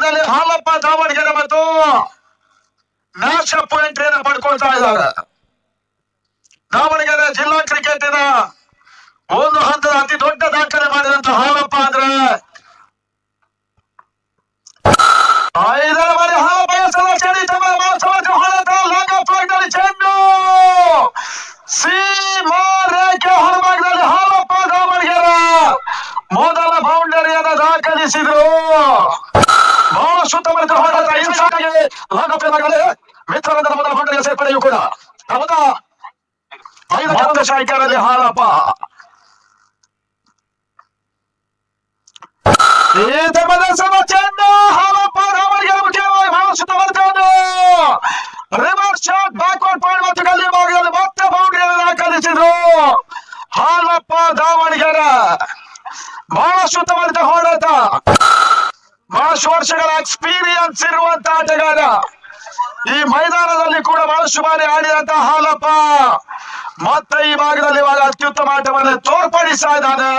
ಭಾಗದಲ್ಲಿ ಹಾಲಪ್ಪ ದಾವಣಗೆರೆ ಮತ್ತು ನ್ಯಾಷನಲ್ ಎಂಟ್ರಿಯನ್ನು ಪಡ್ಕೊಳ್ತಾ ಇದ್ದಾರೆ. ದಾವಣಗೆರೆ ಜಿಲ್ಲಾ ಕ್ರಿಕೆಟಿನ ಒಂದು ಹಂತದ ಅತಿ ದೊಡ್ಡ ದಾಖಲೆ ಮಾಡಿದಂತ ಹಾಲಪ್ಪ ಅಂದ್ರೆ 5ರ ಬಾರಿ ಹಾಲಪ್ಪ ಚೆಂಡು ರೇಖೆ ಹೊರಭಾಗದಲ್ಲಿ ಹಾಲಪ್ಪ ದಾವಣಗೆರೆ ಮೊದಲ ಬೌಂಡರಿಯನ್ನು ದಾಖಲಿಸಿದ್ರು. ಬಹಳ ಸುತ್ತಮುತ್ತ ಹೊಡೆದ ಮಿತ್ರರಂಗದ ಮೊದಲ ಬೌಂಡರಿಯ ಸೇರ್ಪಡೆಯೂ ಕೂಡ ಶಾಖರಲ್ಲಿ ಹಾಲಪ್ಪ ಚೆಂಡು ಹಾಲಪ್ಪ ದಾವಣಗೆರೆ ಮುಖ್ಯವಾಗಿ ಬಹಳ ಸುತ್ತಮುತ್ತ ರಿವರ್ಸ್ ಶಾಟ್ ಬ್ಯಾಕ್ವರ್ಡ್ ಪಾಯಿಂಟ್ ಮತ್ತು ಗಲ್ಲಿ ಭಾಗದಲ್ಲಿ ಮತ್ತೆ ಬೌಂಡರಿಯನ್ನು ದಾಖಲಿಸಿದ್ರು ಹಾಲಪ್ಪ ದಾವಣಗೆರೆ. ಬಹಳ ಸುತ್ತಮುತ್ತ ಹೊಡೆತ, ಬಹಳಷ್ಟು ವರ್ಷಗಳ ಎಕ್ಸ್ಪೀರಿಯನ್ಸ್ ಇರುವಂತ ಆಟಗಾರ. ಈ ಮೈದಾನದಲ್ಲಿ ಕೂಡ ಬಹಳಷ್ಟು ಬಾರಿ ಆಡಿದಂತ ಹಾಲಪ್ಪ ಮತ್ತೆ ಈ ಭಾಗದಲ್ಲಿ ಬಹಳ ಅತ್ಯುತ್ತಮ ಆಟವನ್ನು ತೋರ್ಪಡಿಸ್ತಾ ಇದ್ದಾನೆ.